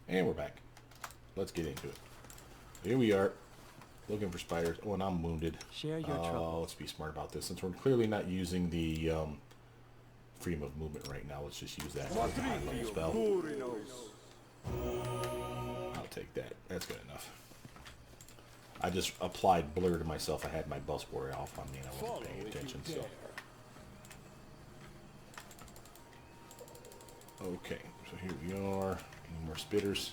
And we're back. Let's get into it. Here we are, looking for spiders. Oh, and I'm wounded. Share your trouble. Let's be smart about this. Since we're clearly not using the freedom of movement right now, let's just use that for the high level spell. I'll take that. That's good enough. I just applied blur to myself. I had my bus board off on me and I wasn't paying attention, so. Okay, so here we are. Any more spitters?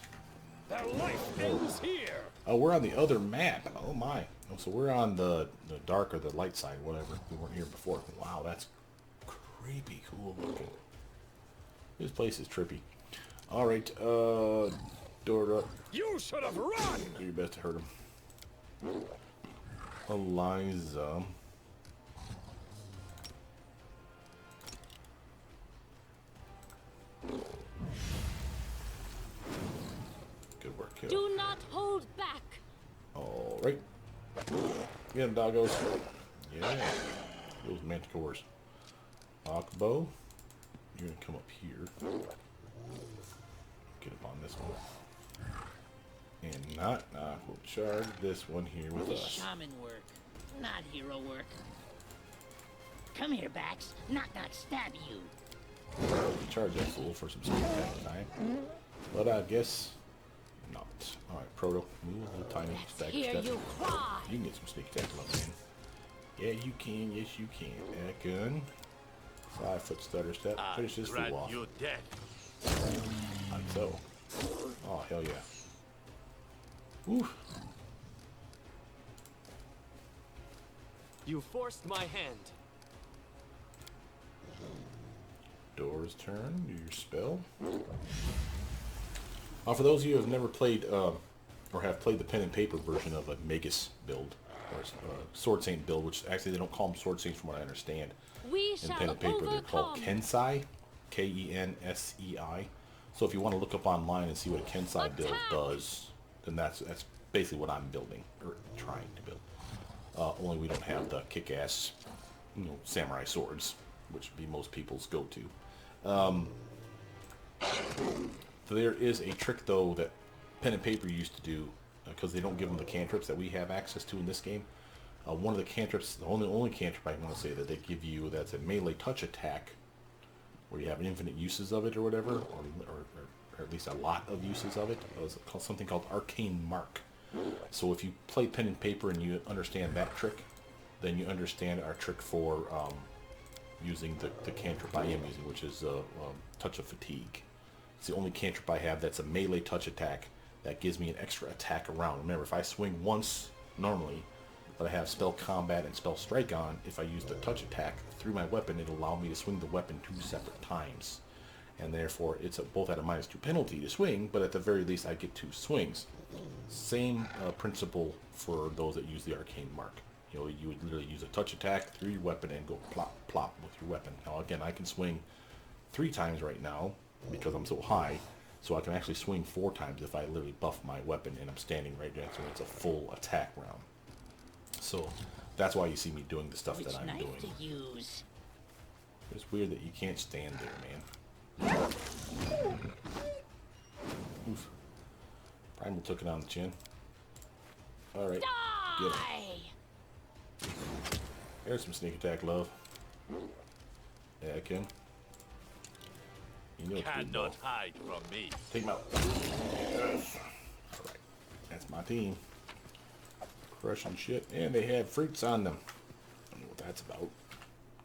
Their life ends here. Oh, we're on the other map. Oh my. Oh, so we're on the dark or the light side, whatever. We weren't here before. Wow, that's creepy cool looking. This place is trippy. Alright, Dorraj. You should have run. Do your best to hurt him. Eliza. Good work, kid. Do not hold back. Alright. Get him, doggos. Yeah. Those manticores. Akbo. You're gonna come up here. Get up on this one. And we'll charge this one here with This us. shaman work, not hero work. Come here, Bax. Knock, knock, stab you. We'll charge that fool for some sneak attack time. But I guess not. Alright, Proto. Move a little tiny stack of Hear stuff. you cry. You can get some sneak attack love, man. Yeah, you can. Yes, you can. That gun. 5-foot stutter step. Finish this fool off. You're dead. Like so. Oh, hell yeah. Woo. You forced my hand. Door's turn. Do your spell. For those of you who have never played, or have played the pen and paper version of a Magus build, or Sword Saint build, which actually they don't call them Sword Saints from what I understand. We In shall pen and paper, they're called overcome. Kensai. K-E-N-S-E-I. So if you want to look up online and see what a Kensai build does, then that's basically what I'm building, or trying to build. Only we don't have the kick-ass, samurai swords, which would be most people's go-to. So there is a trick, though, that pen and paper used to do, because they don't give them the cantrips that we have access to in this game. One of the cantrips, the only cantrip I want to say that they give you, that's a melee touch attack, where you have infinite uses of it or whatever, or at least a lot of uses of it. It's called something called Arcane Mark. So if you play pen and paper and you understand that trick, then you understand our trick for using the cantrip I am using, which is Touch of Fatigue. It's the only cantrip I have that's a melee touch attack that gives me an extra attack around. Remember, if I swing once normally, but I have spell combat and spell strike on, if I use the touch attack through my weapon, it'll allow me to swing the weapon 2 separate times. And therefore, it's both at a -2 penalty to swing, but at the very least, I get 2 swings. Same principle for those that use the Arcane Mark. You would literally use a touch attack through your weapon and go plop, plop with your weapon. Now, again, I can swing 3 times right now because I'm so high, so I can actually swing 4 times if I literally buff my weapon and I'm standing right next to it. It's a full attack round. So that's why you see me doing the stuff Which that I'm knife doing. to use? It's weird that you can't stand there, man. Oof. Primal took it on the chin. Alright, get him. Die. There's some sneak attack, love. Yeah, I can. You know it's good, though. Cannot hide from me. Take him out. Yes. Alright, that's my team. Crushing shit. And they have fruits on them. I don't know what that's about.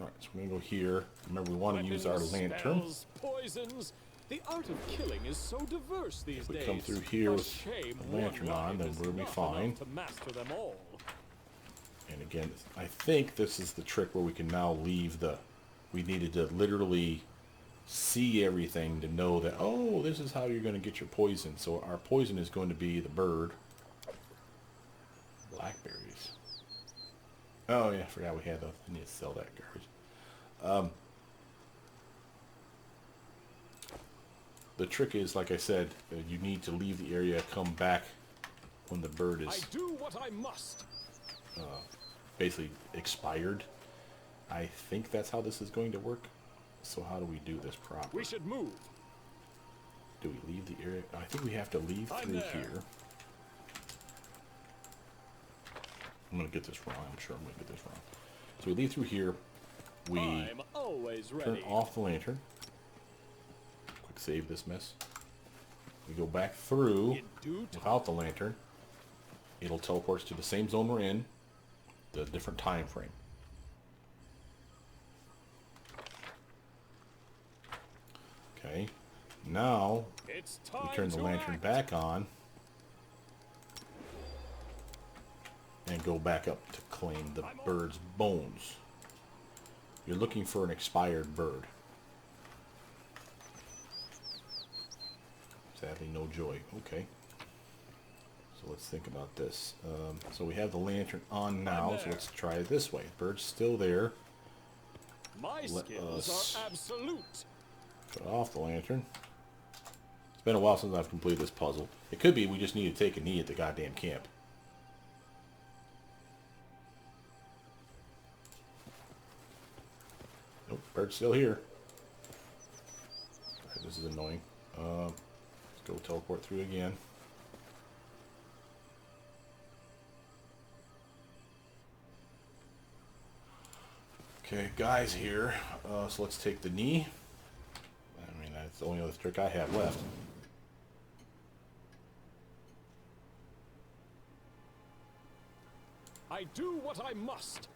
Alright, so we're gonna go here. Remember, we want to use our Weapons, lantern. spells, poisons. The art of killing is so diverse these If we days. come through here A with shame the lantern one on, life then is we'll be not fine. enough to master them all. And again, I think this is the trick where we can now leave the... We needed to literally see everything to know that, oh, this is how you're going to get your poison. So our poison is going to be the bird. Blackberries. Oh, yeah, I forgot we had those. I need to sell that garbage. The trick is, like I said, you need to leave the area, come back when the bird I is do what I must. basically expired. I think that's how this is going to work. So how do we do this properly? We should move. Do we leave the area? I think we have to leave through here. I'm going to get this wrong. I'm sure I'm going to get this wrong. So we leave through here. We I'm always ready. turn off the lantern. Quick save this mess. We go back through In due time. without the lantern. It'll teleport us to the same zone we're in, the different time frame. Okay. Now It's we time turn the to lantern act. back on and go back up to claim the bird's bones. You're looking for an expired bird. Sadly, no joy. Okay. So let's think about this. So we have the lantern on now, so let's try it this way. Bird's still there. My Let skills us- are absolute. Cut off the lantern. It's been a while since I've completed this puzzle. It could be we just need to take a knee at the goddamn camp. Nope, bird's still here. Alright, this is annoying. Let's go teleport through again. Okay, guys here. So let's take the knee. I mean, that's the only other trick I have left. I do what I must.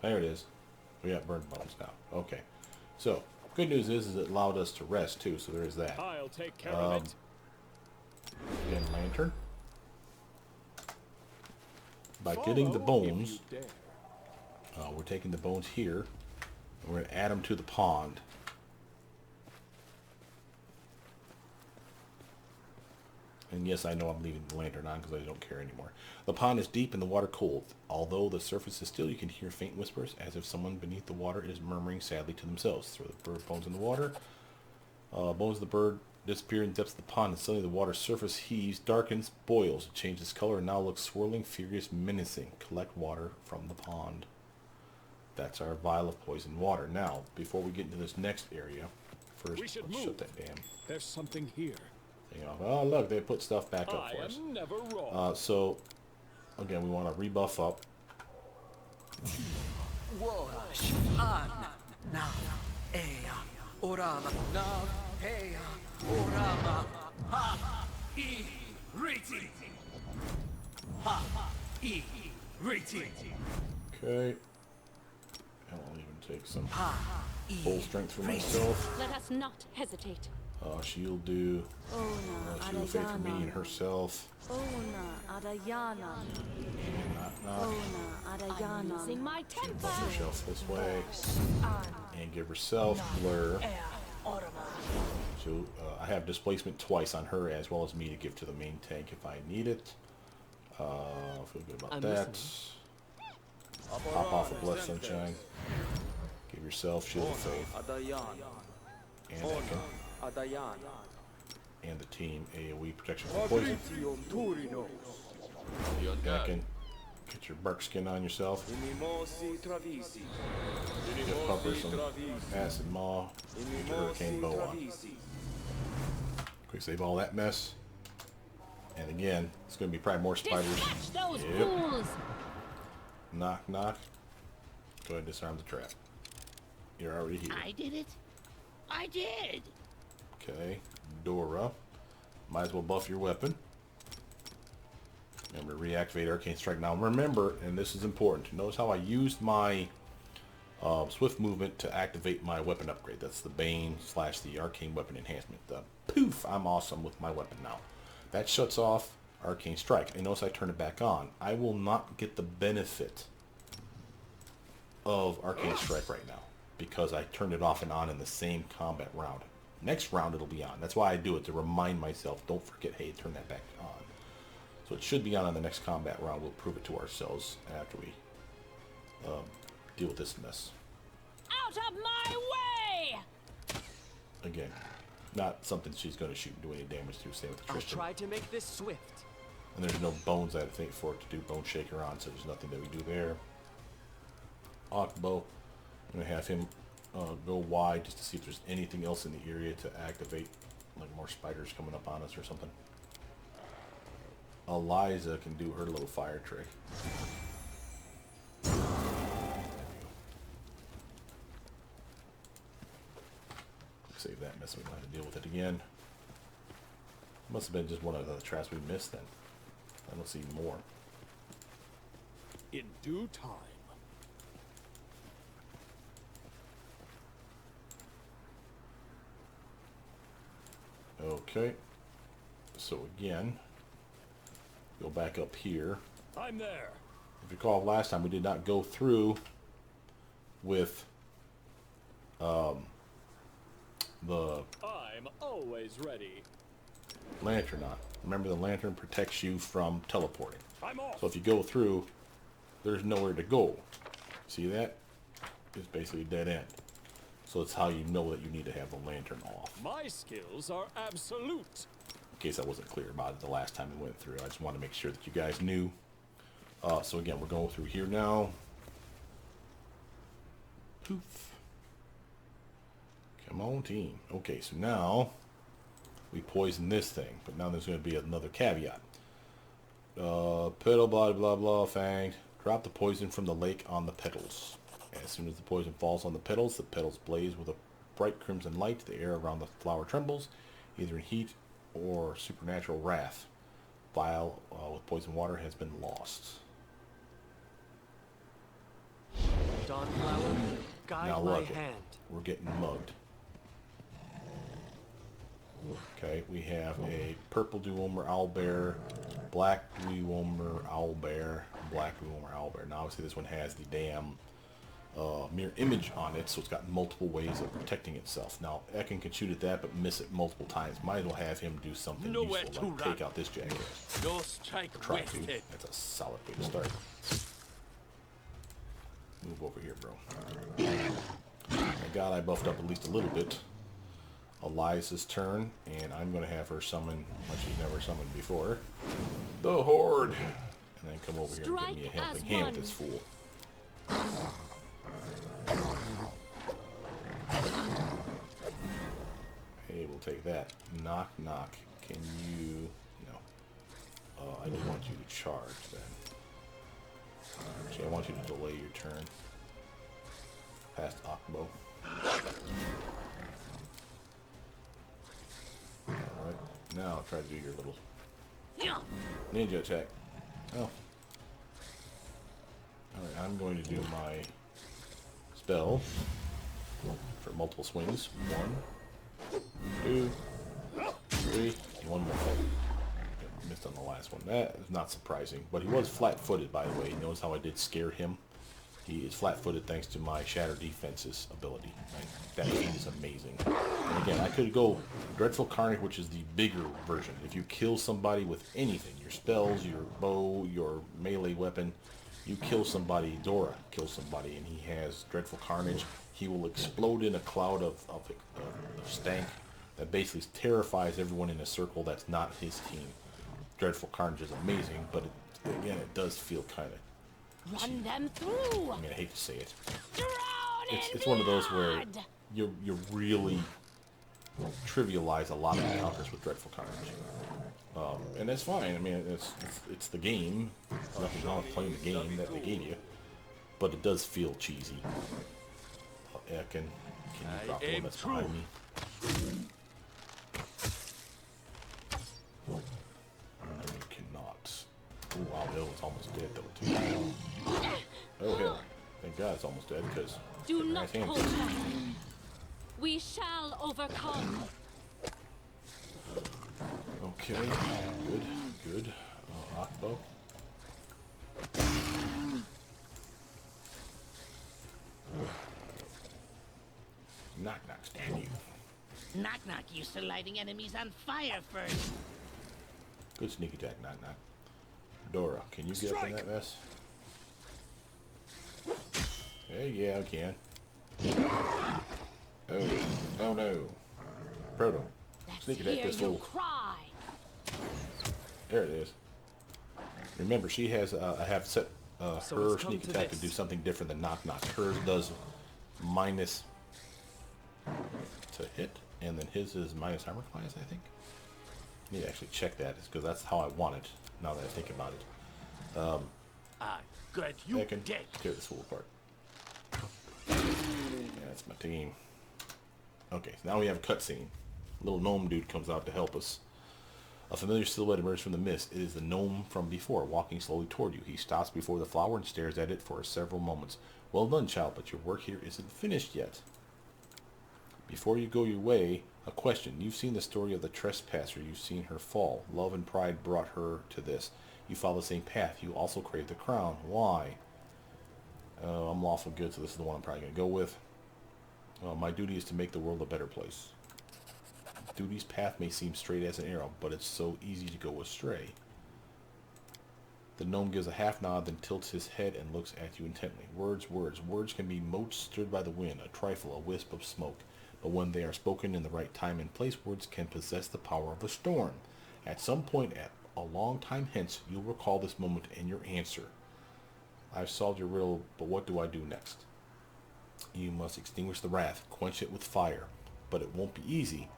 There it is. We got burned bones now. Okay. So, good news is it allowed us to rest too, so there is that. I'll take care of it. Again, lantern. By getting the Follow if bones, you dare. we're taking the bones here, and we're going to add them to the pond. And yes, I know I'm leaving the lantern on because I don't care anymore. The pond is deep and the water cold. Although the surface is still, you can hear faint whispers as if someone beneath the water is murmuring sadly to themselves. Throw the bird bones in the water. Bones of the bird disappear in the depths of the pond, and suddenly the water's surface heaves, darkens, boils. It changes color and now looks swirling, furious, menacing. Collect water from the pond. That's our vial of poisoned water. Now, before we get into this next area, first We should let's move. shut that damn There's something here. thing off. Oh, look, they put stuff back up I for us. am never wrong. So, again, we want to rebuff up. Dorraj, An, Nav, Ea, Orama, Nav, Ea, Orama, Ha, I, Riti. Ha, I, Riti. Okay. I'll even take some Ha, I, full strength for myself. Let us not hesitate. She'll do she'll fade for me and herself. Ona Adayana, Knock, knock. Ona I'm Adayana, losing my temper. Buff herself this way. And give herself blur. So I have displacement twice on her as well as me to give to the main tank if I need it. Feel good about I'm that. listening. Pop off a Bless Sunshine. Give yourself Shield of Faith. And Ekin. And the team AoE protection from poison. Ekin. Get your bark skin on yourself. Give Pupper some acid maw. Get your hurricane bow on. Quick save all that mess. And again, it's going to be probably more spiders. Dispatch those Yep. fools! Knock, knock. Go ahead and disarm the trap. You're already here. I did it. I did. Okay. Dora. Might as well buff your weapon. Remember, reactivate Arcane Strike. Now remember, and this is important, notice how I used my swift movement to activate my weapon upgrade. That's the Bane / the Arcane Weapon Enhancement. The poof! I'm awesome with my weapon now. That shuts off Arcane Strike. And notice I turn it back on. I will not get the benefit of Arcane Strike right now because I turned it off and on in the same combat round. Next round it'll be on. That's why I do it, to remind myself, don't forget, hey, turn that back on. So it should be on the next combat round. We'll prove it to ourselves after we deal with this mess. Out of my way! Again, not something she's going to shoot and do any damage to. Same with I'll Tristan. try to make this swift. And there's no bones, I think, for it to do Bone Shaker on, so there's nothing that we do there. Akbo, I'm going to have him go wide just to see if there's anything else in the area to activate Like more spiders coming up on us or something. Eliza can do her little fire trick. Save that mess. We don't have to deal with it again. Must have been just one of the traps we missed then. I don't see more. In due time. Okay. So again, go back up here. I'm there. If you recall last time, we did not go through with the I'm always ready. lantern on. Remember, the lantern protects you from teleporting. I'm off. So if you go through, there's nowhere to go. See that? It's basically a dead end. So it's how you know that you need to have the lantern off. My skills are absolute. In case I wasn't clear about it the last time we went through. I just want to make sure that you guys knew. So again, we're going through here now. Poof. Come on, team. Okay, so now we poison this thing. But now there's going to be another caveat. Petal, blah, blah, blah, fanged. Drop the poison from the lake on the petals. As soon as the poison falls on the petals blaze with a bright crimson light. The air around the flower trembles, either in heat or supernatural wrath. Vial with poison water has been lost. Dawnflower, guide Now my look, hand. we're getting mugged. Okay, we have a purple dewormer owlbear, black dewormer owlbear, black dewormer owlbear. Now obviously this one has the damn mirror image on it, so it's got multiple ways of protecting itself. Now Ekin can shoot at that but miss it multiple times. Might as well have him do something Nowhere useful, to like run. take out this jackass. No strike Try to. wasted. That's a solid way to start. Move over here, bro. Thank God I buffed up at least a little bit. Eliza's turn, and I'm going to have her summon what she's never summoned before. The Horde! And then come over here and give me a helping hand with this fool. Hey, we'll take that. Knock, knock. Can you... No. I do want you to charge, then. Actually, I want you to delay your turn. Past Akbo. Alright, now try to do your little ninja attack. Oh. Alright, I'm going to do my spell for multiple swings. 1, 2, 3, and 1 more. Missed on the last one. That is not surprising, but he was flat-footed, by the way. Notice how I did scare him. He is flat-footed thanks to my Shatter Defenses ability. That thing is amazing. And again, I could go Dreadful Carnage, which is the bigger version. If you kill somebody with anything, your spells, your bow, your melee weapon, you kill somebody, Dorraj kills somebody, and he has Dreadful Carnage, he will explode in a cloud of stank that basically terrifies everyone in a circle that's not his team. Dreadful Carnage is amazing, but again, it does feel kind of... Run them through. I mean, I hate to say it. Drown It's one of those where you really trivialize a lot of encounters with Dreadful Carnage. And that's fine. I mean, it's the game. Nothing wrong with playing the game that they gave you. But it does feel cheesy. Ekin, can you drop the one that's behind me? No, you cannot. Oh, wow, Hill is almost dead, though, too. Oh, Hill. Thank God it's almost dead, because... Do not hold back. We shall overcome. Okay, good. Akbo. Knock, knock, stand you. Knock knock used to lighting enemies on fire first. Good sneak attack, knock, knock. Dora, can you get up in that mess? Hey, yeah, I can. Oh no. Proto. Sneak attack this fool. Cry. There it is. Remember, she has, I have set So her it's come sneak to attack to this. do something different than knock knock. Hers does minus to hit. And then his is minus armor class, I think. I need to actually check that, because that's how I want it, now that I think about it. I got you I can dead. tear this fool apart. Yeah, that's my team. Okay, so now we have a cutscene. Little gnome dude comes out to help us. A familiar silhouette emerges from the mist. It is the gnome from before, walking slowly toward you. He stops before the flower and stares at it for several moments. Well done, child, but your work here isn't finished yet. Before you go your way, a question. You've seen the story of the trespasser. You've seen her fall. Love and pride brought her to this. You follow the same path. You also crave the crown. Why? I'm lawful good, so this is the one I'm probably going to go with. My duty is to make the world a better place. Duty's path may seem straight as an arrow, but it's so easy to go astray. The gnome gives a half nod, then tilts his head and looks at you intently. Words, words. Words can be motes stirred by the wind, a trifle, a wisp of smoke. But when they are spoken in the right time and place, words can possess the power of a storm. At some point at a long time hence, you'll recall this moment and your answer. I've solved your riddle, but what do I do next? You must extinguish the wrath, quench it with fire. But it won't be easy.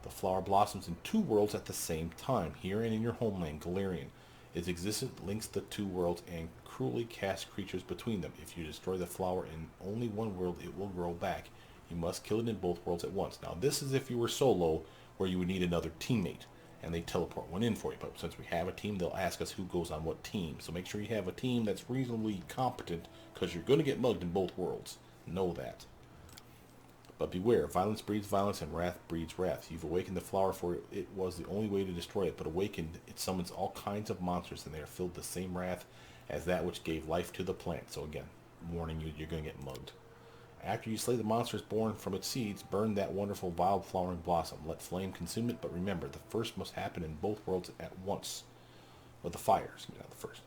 The flower blossoms in two worlds at the same time, here and in your homeland, Galarian. Its existence links the two worlds and cruelly casts creatures between them. If you destroy the flower in only one world, it will grow back. You must kill it in both worlds at once. Now, this is if you were solo, where you would need another teammate, and they teleport one in for you. But since we have a team, they'll ask us who goes on what team. So make sure you have a team that's reasonably competent, because you're going to get mugged in both worlds. Know that. But beware, violence breeds violence and wrath breeds wrath. You've awakened the flower, for it was the only way to destroy it. But awakened, it summons all kinds of monsters, and they are filled with the same wrath as that which gave life to the plant. So again, warning you, you're going to get mugged. After you slay the monsters born from its seeds, burn that wonderful wild flowering blossom. Let flame consume it, but remember, the first must happen in both worlds at once. With the fire, excuse me, not the first.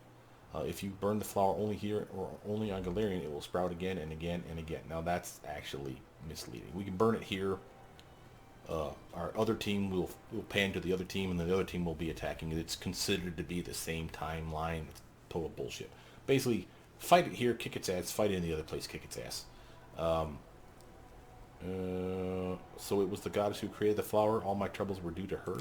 If you burn the flower only here or only on Galarian, it will sprout again and again and again. Now that's actually misleading. We can burn it here. Our other team will pan to the other team, and then the other team will be attacking. It's considered to be the same timeline. It's total bullshit. Basically, fight it here, kick its ass. Fight it in the other place, kick its ass. So it was the goddess who created the flower. All my troubles were due to her.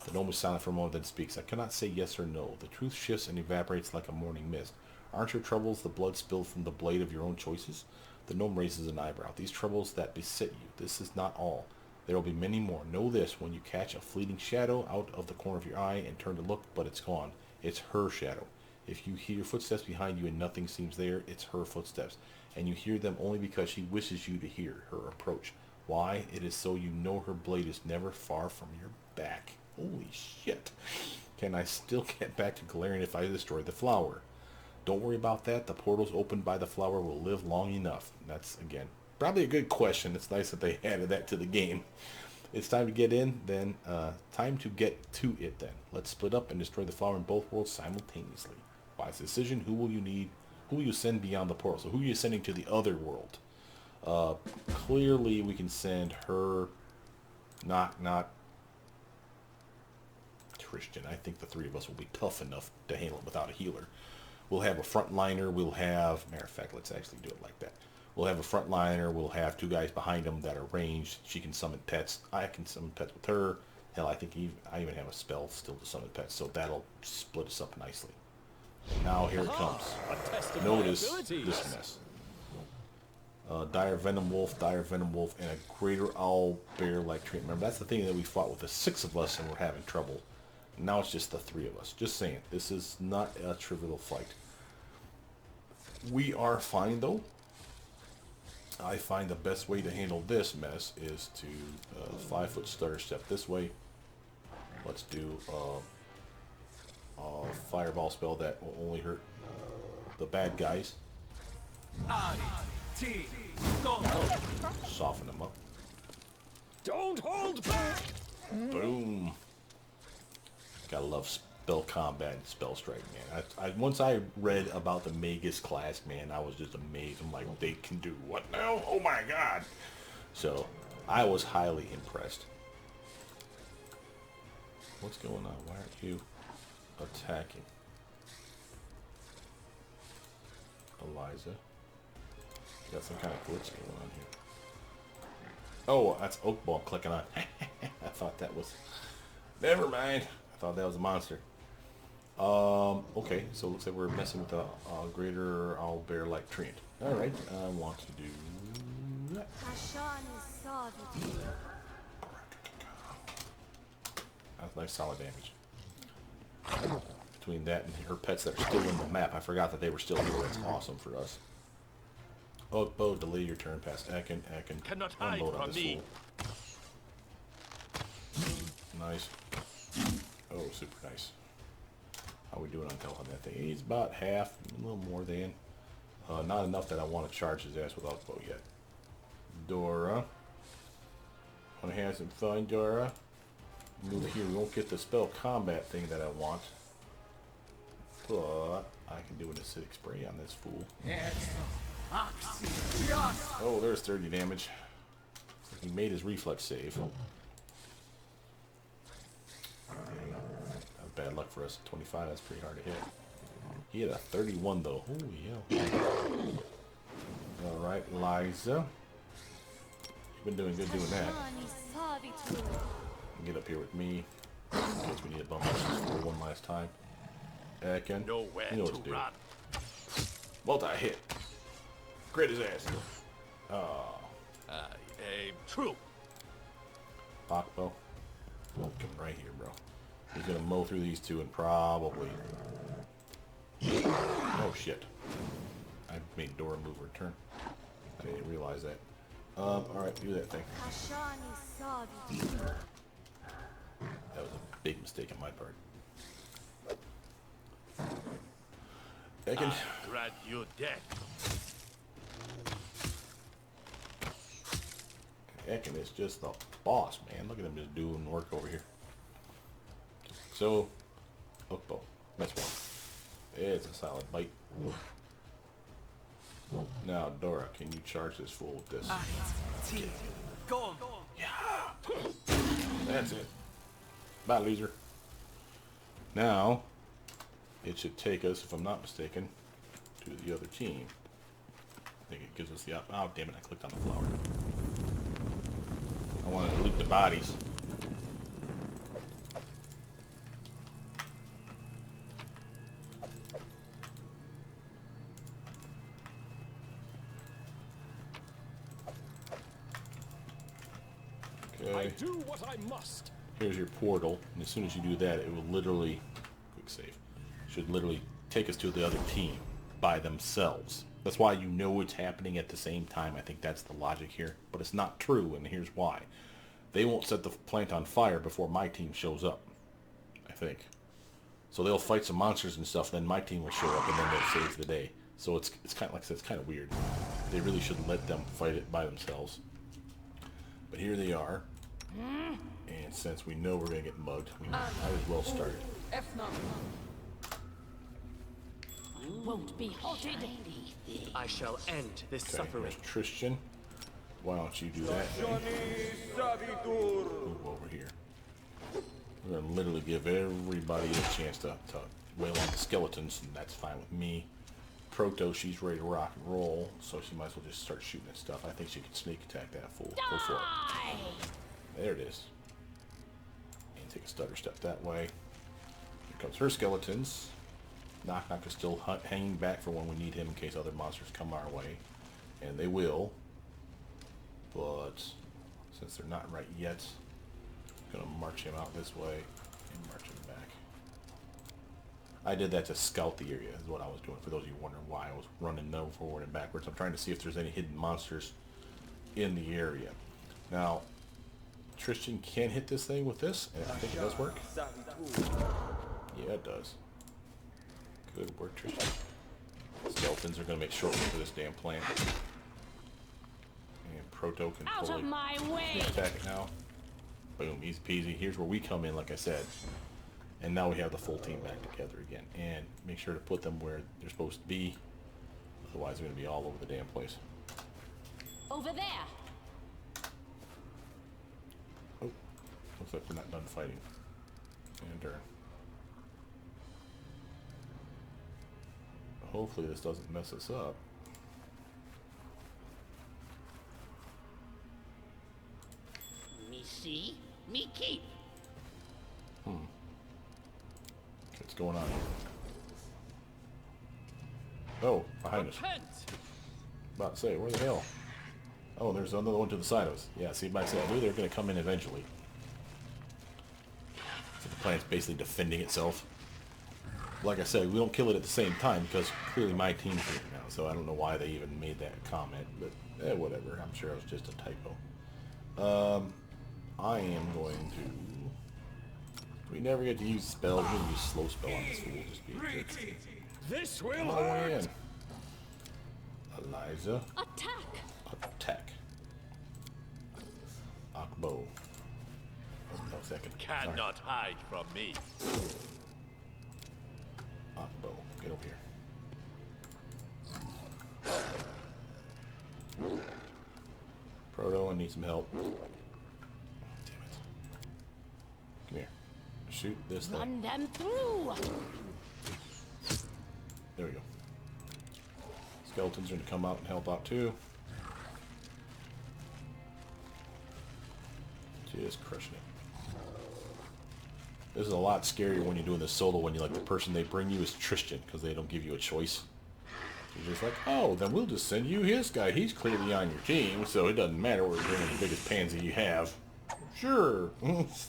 The gnome is silent for a moment, then speaks. I cannot say yes or no. The truth shifts and evaporates like a morning mist. Aren't your troubles the blood spilled from the blade of your own choices? The gnome raises an eyebrow. These troubles that beset you, this is not all. There will be many more. Know this, when you catch a fleeting shadow out of the corner of your eye and turn to look, but it's gone. It's her shadow. If you hear footsteps behind you and nothing seems there, it's her footsteps. And you hear them only because she wishes you to hear her approach. Why? It is so you know her blade is never far from your back. Holy shit. Can I still get back to Galarian if I destroy the flower? Don't worry about that. The portals opened by the flower will live long enough. And that's, again, probably a good question. It's nice that they added that to the game. It's time to get in, then. Time to get to it, then. Let's split up and destroy the flower in both worlds simultaneously. Wise decision. Who will you need? Who will you send beyond the portal? So who are you sending to the other world? Clearly, we can send her. Not Christian. I think the three of us will be tough enough to handle it without a healer. We'll have a frontliner. We'll have, matter of fact, let's actually do it like that. We'll have a frontliner. We'll have two guys behind them that are ranged. She can summon pets. I can summon pets with her. Hell, I think I even have a spell still to summon pets, so that'll split us up nicely. And now here it comes. Notice this mess. Dire Venom Wolf, and a Greater Owl Bear-like tree. Remember, that's the thing that we fought with the 6 of us and we're having trouble. Now it's just the 3 of us. Just saying, this is not a trivial fight. We are fine, though. I find the best way to handle this mess is to 5-foot stutter step this way. Let's do a fireball spell that will only hurt the bad guys. Soften them up. Don't hold back! Boom. Gotta love spell combat and spell strike, man. Once I read about the Magus class, man, I was just amazed. I'm like, they can do what now? Oh my god! So, I was highly impressed. What's going on? Why aren't you attacking? Eliza. Got some kind of glitch going on here. Oh, that's oak ball clicking on. I thought that was... Never mind. I thought that was a monster. Okay, so it looks like we're messing with a greater owlbear-like treant. Alright, I want to do that. That's nice solid damage. Between that and her pets that are still in the map, I forgot that they were still here. That's awesome for us. Bo, delay your turn past Akin. Cannot hide unload on from this me. fool. Nice. Oh, super nice. How we doing on telling that thing? He's about half, a little more than. Not enough that I want to charge his ass without bow yet. Dora. Want to have some fun, Dora? Move here. We won't get the spell combat thing that I want. But I can do an acidic spray on this fool. Oh, there's 30 damage. He made his reflex save. Bad luck for us. 25, that's pretty hard to hit. He had a 31 though. Holy hell. Alright, Liza. You've been doing good doing that. Get up here with me. In case we need to bump this for one last time. Akin. Nowhere You know what to to do. run. Multi-hit. Crit his ass. Oh. Aim true. Bakbo. Come right here, bro. He's gonna mow through these two and probably... Oh shit. I made Dora move her turn. I didn't realize that. Alright, do that thing. That was a big mistake on my part. Akin. Grant you death. Akin is just the boss, man. Look at him just doing work over here. So, Oakbow. That's one. It's a solid bite. Now, Dora, can you charge this fool with this? Go on. That's it. Bye, loser. Now, it should take us, if I'm not mistaken, to the other team. I think it gives us the... Oh, damn it, I clicked on the flower. I wanted to loot the bodies. I Okay. do what I must. Here's your portal, and as soon as you do that, it will literally, quick save, should literally take us to the other team by themselves. That's why you know it's happening at the same time. I think that's the logic here, but it's not true, and here's why. They won't set the plant on fire before my team shows up, I think. So they'll fight some monsters and stuff, then my team will show up, and then they'll save the day. So it's kind of like I said, it's kind of weird. They really should let them fight it by themselves. But here they are. And since we know we're going to get mugged, we might as well start. Won't be halted. I shall end this Okay, suffering. there's Tristan. Why don't you do that thing? Move over here. We're going to literally give everybody a chance to wail on the skeletons, and that's fine with me. Proto, she's ready to rock and roll, so she might as well just start shooting at stuff. I think she can sneak attack that fool. Go for it. There it is. And take a stutter step that way. Here comes her skeletons. Knock Knock is still hanging back for when we need him in case other monsters come our way. And they will. But since they're not right yet, I'm going to march him out this way and march him back. I did that to scout the area, is what I was doing. For those of you wondering why I was running forward and backwards, I'm trying to see if there's any hidden monsters in the area. Now, Tristan can hit this thing with this, and I think it does work. Yeah, it does. Good work, Tristan. Skeletons are going to make short work of this damn plant. And Proto can Out fully of my way. attack it now. Boom, easy peasy. Here's where we come in, like I said. And now we have the full team back together again. And make sure to put them where they're supposed to be. Otherwise, they're going to be all over the damn place. Over there. Oh, looks like we're not done fighting. And turn. Hopefully this doesn't mess us up. going on here? Oh, behind us. Repent! About to say, where the hell? Oh, there's another one to the side of us. Yeah, see, like I said, I knew they were going to come in eventually. So the planet's basically defending itself. Like I said, we don't kill it at the same time because clearly my team's here now, so I don't know why they even made that comment, but whatever. I'm sure it was just a typo. I am going to... We never get to use spells. We're going to use slow spell on this fool. Just be a jerk. This will Oh, hurt! man. Eliza. Attack! Attack. Akbo. Oh, no, second. Sorry. Cannot hide from me. Akbo. Get over here. Proto, I need some help. Damn it. Come here. Shoot this thing. Run them through. There we go. Skeletons are going to come out and help out too. Just crushing it. This is a lot scarier when you're doing this solo when you like the person they bring you is Tristan because they don't give you a choice. You're just like, oh, then we'll just send you his guy. He's clearly on your team, so it doesn't matter. We're bringing the biggest pansy you have. Sure.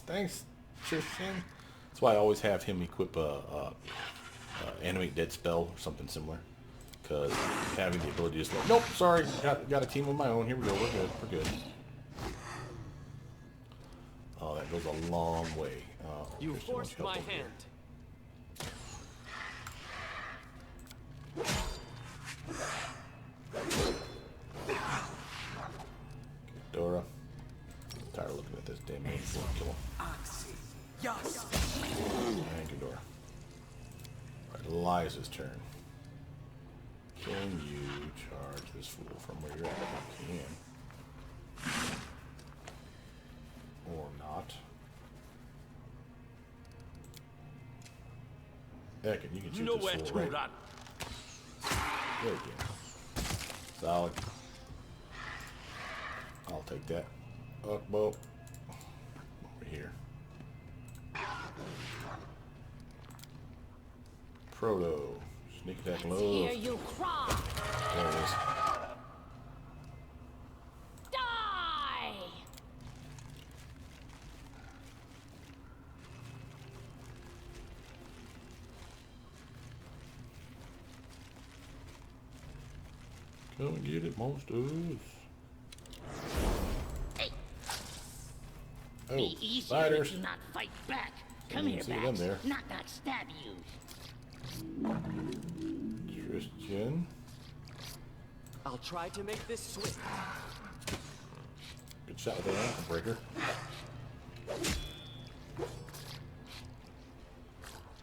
Thanks, Tristan. That's why I always have him equip animate dead spell or something similar. Because having the ability to just like, nope, sorry, got a team of my own. Here we go. We're good. We're good. Oh, that goes a long way. You Christian, why don't forced help my over here? hand. Dora. I'm tired of looking at this damn man. Kill him. Yes. Thank you, Dora. Alright, Eliza's turn. Can you charge this fool from where you're at? You can. Or not. Heck, you can shoot Nowhere this to fool right. run. There you go. Solid. I'll take that. Ukbo. Over here. Proto. Sneak attack low. Hear you cry. There it is. Die. Come and get it, monsters. Hey. Oh, Be easier spiders. if you not fight back. Come You here, can see them Bax. there. Not stab you. Christian. I'll try to make this swift. Good shot with that ankle breaker.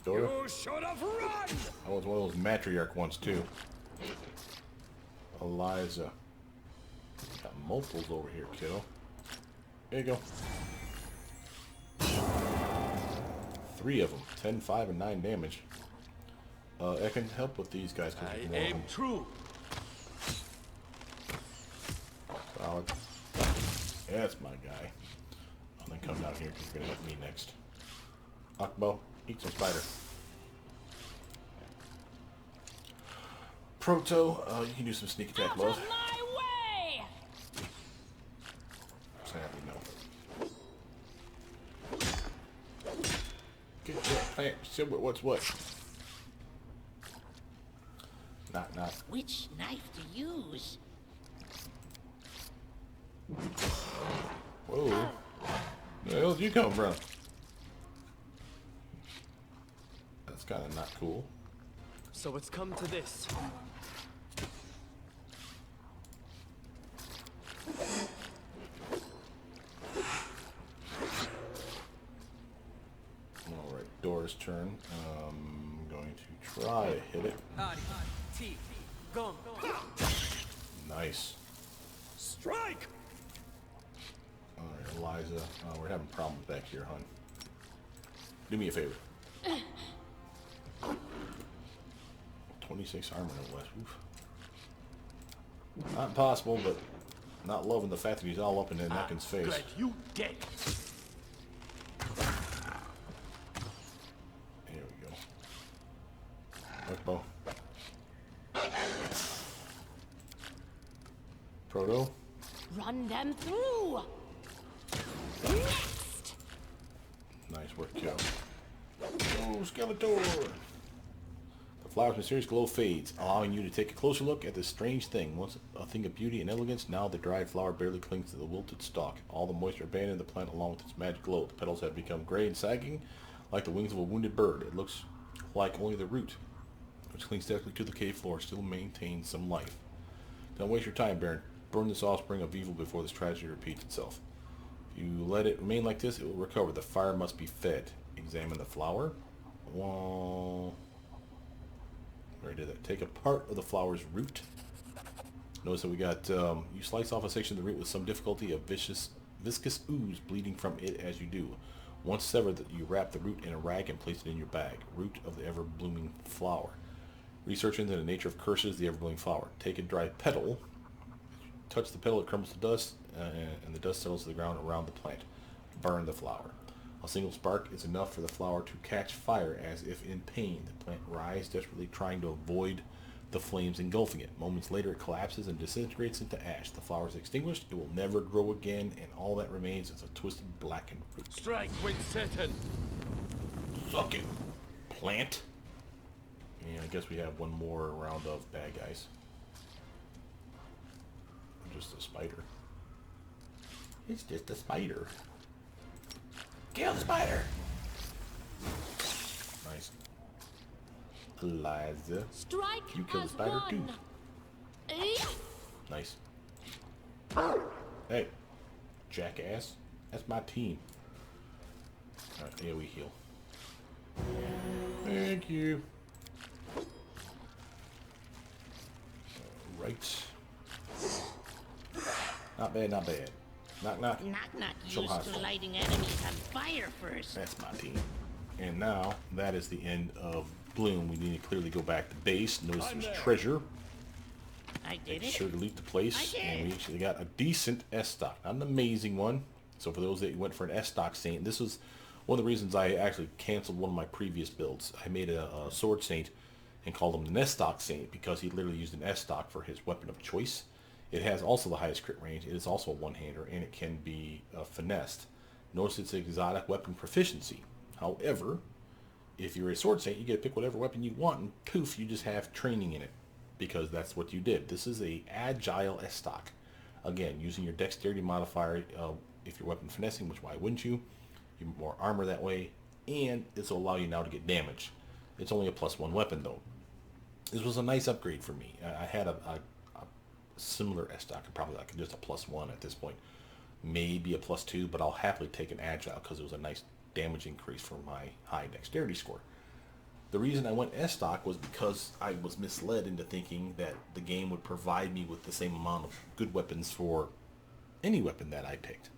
Dora. You should have run! I was one of those matriarch ones too. Eliza. Got multiples over here, kiddo. There you go. 3 of them. 10, 5, and 9 damage. I can help with these guys because I there's more of aim them. true. Solid. Yeah, that's my guy. I'll then come down here because you're going to help me next. Akbo, eat some spider. Proto, you can do some sneak attack Out mode. of my way! Sadly, no. Get that plant. See what's what. Not. Which knife to use? Whoa. Where the hell did you come from? That's kind of not cool. So it's come to this. Alright, Dora's turn. I'm going to try to hit it. T. Gum. Nice. Strike! Alright, Eliza. We're having problems back here, hon. Do me a favor. 26 armor, no less. Oof. Not impossible, but not loving the fact that he's all up in Neckin's face. Glad you dead. Here we go. Workbow. Proto. Run them through. Next. Nice work, Joe. Oh, Skeletor! The flower's mysterious glow fades, allowing you to take a closer look at this strange thing. Once a thing of beauty and elegance, now the dried flower barely clings to the wilted stalk. All the moisture abandoned in the plant along with its magic glow. The petals have become gray and sagging, like the wings of a wounded bird. It looks like only the root, which clings directly to the cave floor, still maintains some life. Don't waste your time, Baron. Burn this offspring of evil before this tragedy repeats itself. If you let it remain like this, it will recover. The fire must be fed. Examine the flower. Well, I already did that. Take a part of the flower's root. Notice that we got, you slice off a section of the root with some difficulty, a viscous ooze bleeding from it as you do. Once severed, you wrap the root in a rag and place it in your bag. Root of the ever-blooming flower. Research into the nature of curses, the ever-blooming flower. Take a dry petal. Touch the petal, it crumbles to dust, and the dust settles to the ground around the plant. Burn the flower. A single spark is enough for the flower to catch fire as if in pain. The plant writhes, desperately trying to avoid the flames engulfing it. Moments later, it collapses and disintegrates into ash. The flower is extinguished. It will never grow again, and all that remains is a twisted, blackened root. Strike with Satan. Suck it, plant. And I guess we have one more round of bad guys. Just a spider. It's just a spider. Kill the spider! Nice. Eliza. Strike You kill the as spider too. one. Yeah. Nice. Hey, jackass. That's my team. Alright, yeah, we heal. Thank you. Right. Not bad, not bad. Knock, knock. Knock knock Show used hostile. to lighting enemies on fire first. That's my team. And now, that is the end of Bloom. We need to clearly go back to base. Notice there's treasure. I did Make it. sure to leave the place. I did. And we actually got a decent S-Stock. Not an amazing one. So for those that went for an S-Stock Saint, this was one of the reasons I actually canceled one of my previous builds. I made a Sword Saint and called him the S-Stock Saint because he literally used an S-Stock for his weapon of choice. It has also the highest crit range. It is also a one-hander, and it can be finessed. Notice it's exotic weapon proficiency. However, if you're a Sword Saint, you get to pick whatever weapon you want, and poof, you just have training in it, because that's what you did. This is a agile S-Stock. Again, using your dexterity modifier, if you're weapon finessing, which why wouldn't you? You have more armor that way, and this will allow you now to get damage. It's only a +1 weapon, though. This was a nice upgrade for me. I had a similar S-Stock, probably like just a +1 at this point. Maybe a +2, but I'll happily take an agile because it was a nice damage increase for my high dexterity score. The reason I went S-Stock was because I was misled into thinking that the game would provide me with the same amount of good weapons for any weapon that I picked.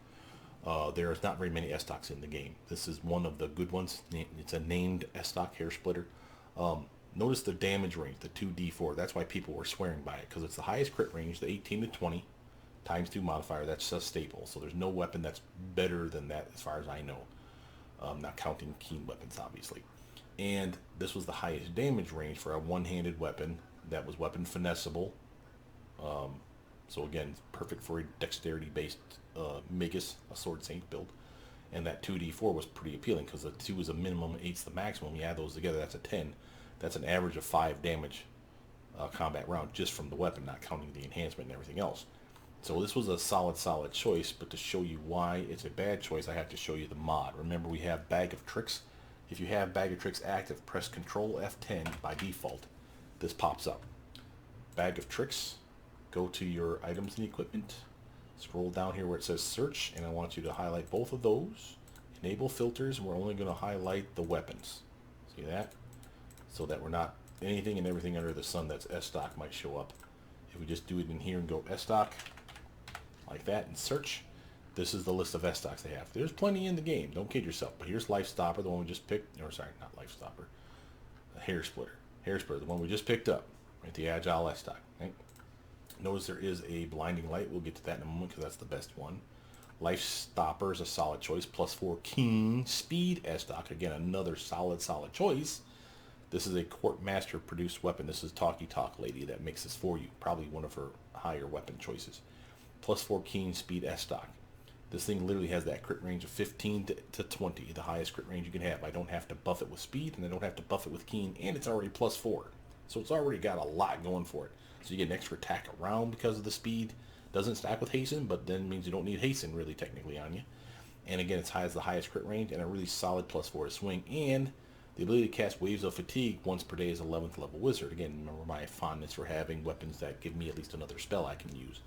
There's not very many S-Stocks in the game. This is one of the good ones. It's a named S-Stock Hair Splitter. Notice the damage range, the 2d4. That's why people were swearing by it, because it's the highest crit range, the 18 to 20 times 2 modifier. That's a staple. So there's no weapon that's better than that as far as I know. Not counting keen weapons, obviously. And this was the highest damage range for a one-handed weapon that was weapon finessable. So again, perfect for a dexterity-based Magus, a Sword Saint build. And that 2d4 was pretty appealing because the 2 is a minimum, 8's the maximum. You add those together, that's a 10. That's an average of 5 damage combat round just from the weapon, not counting the enhancement and everything else. So this was a solid choice, but to show you why it's a bad choice, I have to show you the mod. Remember, we have Bag of Tricks. If you have Bag of Tricks active, press Control F10 by default. This pops up. Bag of Tricks, go to your items and equipment. Scroll down here where it says search, and I want you to highlight both of those. Enable filters, and we're only going to highlight the weapons. See that? So that we're not, anything and everything under the sun that's S-Stock might show up. If we just do it in here and go S-Stock, like that, and search, this is the list of S-Stocks they have. There's plenty in the game, don't kid yourself. But here's Life Stopper, the one we just picked, or sorry, not Life Stopper, a Hair Splitter. Hair Splitter, the one we just picked up, right, the Agile S-Stock. Right? Notice there is a Blinding Light, we'll get to that in a moment because that's the best one. Life Stopper is a solid choice, +4 Keen Speed S-Stock, again, another solid choice. This is a court master produced weapon. This is Talkie Talk lady that makes this for you. Probably one of her higher weapon choices. +4 keen speed S stock. This thing literally has that crit range of 15 to 20, the highest crit range you can have. I don't have to buff it with speed, and I don't have to buff it with keen, and it's already +4. So it's already got a lot going for it. So you get an extra attack around because of the speed. Doesn't stack with hasten, but then means you don't need hasten really technically on you. And again, it's has the highest crit range and a really solid +4 to swing, and the ability to cast Waves of Fatigue once per day as 11th level wizard. Again, remember my fondness for having weapons that give me at least another spell I can use.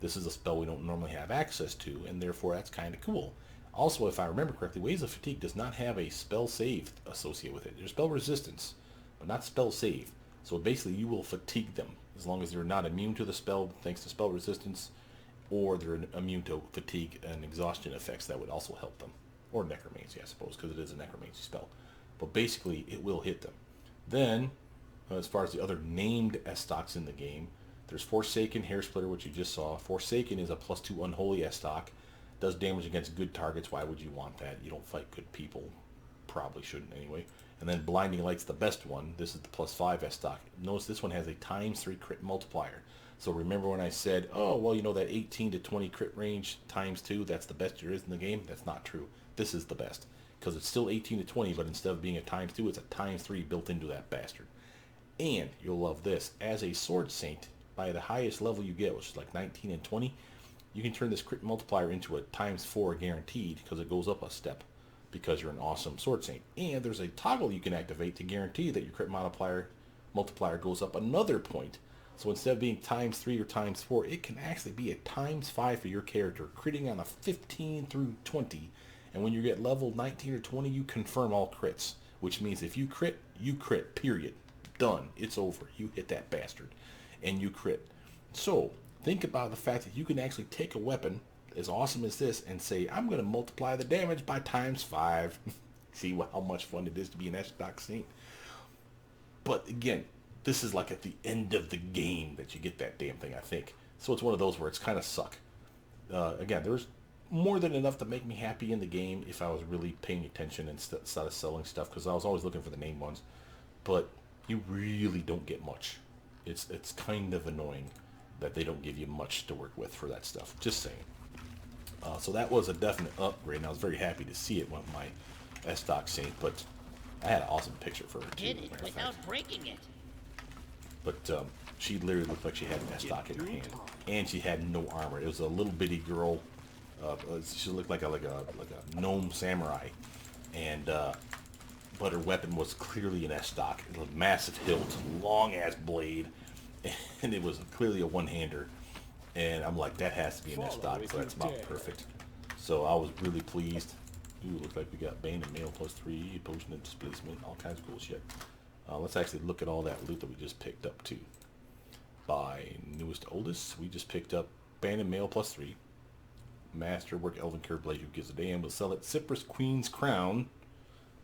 This is a spell we don't normally have access to, and therefore that's kind of cool. Also, if I remember correctly, Waves of Fatigue does not have a spell save associated with it. There's spell resistance, but not spell save. So basically you will fatigue them as long as they're not immune to the spell thanks to spell resistance, or they're immune to fatigue and exhaustion effects that would also help them. Or necromancy, I suppose, because it is a necromancy spell. But basically it will hit them. Then, as far as the other named S stocks in the game, there's Forsaken, Hair Splitter, which you just saw. Forsaken is a +2 unholy S stock. Does damage against good targets. Why would you want that? You don't fight good people. Probably shouldn't anyway. And then Blinding Light's the best one. This is the +5 S stock. Notice this one has a ×3 crit multiplier. So remember when I said, oh, well, you know that 18 to 20 crit range ×2, that's the best there is in the game? That's not true. This is the best. Because it's still 18 to 20, but instead of being a ×2, it's a ×3 built into that bastard. And you'll love this. As a Sword Saint, by the highest level you get, which is like 19 and 20, you can turn this crit multiplier into a ×4 guaranteed because it goes up a step because you're an awesome Sword Saint. And there's a toggle you can activate to guarantee that your crit multiplier goes up another point. So instead of being ×3 or ×4, it can actually be a ×5 for your character, critting on a 15 through 20. And when you get level 19 or 20, you confirm all crits, which means if you crit, period. Done. It's over. You hit that bastard, and you crit. So think about the fact that you can actually take a weapon as awesome as this and say, I'm going to multiply the damage by ×5. See how much fun it is to be an S-Stock Saint. But again, this is like at the end of the game that you get that damn thing, I think. So it's one of those where it's kind of suck. Again, there's more than enough to make me happy in the game if I was really paying attention and instead of selling stuff, because I was always looking for the name ones. But you really don't get much. It's kind of annoying that they don't give you much to work with for that stuff. Just saying. So that was a definite upgrade, and I was very happy to see it with my S-Stock Saint, but I had an awesome picture for her too. Did it without breaking it. But she literally looked like she had an S-Stock in her hand, and she had no armor. It was a little bitty girl. She looked like a gnome samurai, and but her weapon was clearly an S-Stock. It was a massive hilt, long ass blade, and it was clearly a one-hander. And I'm like, that has to be an S-Stock, so that's about perfect. So I was really pleased. Ooh, looks like we got Bane and Mail +3, Potion and Displacement, all kinds of cool shit. Let's actually look at all that loot that we just picked up too. By newest to oldest, we just picked up Bane and Mail +3. Masterwork Elven Curve Blade, who gives a damn. We'll sell it. Cypress Queen's Crown.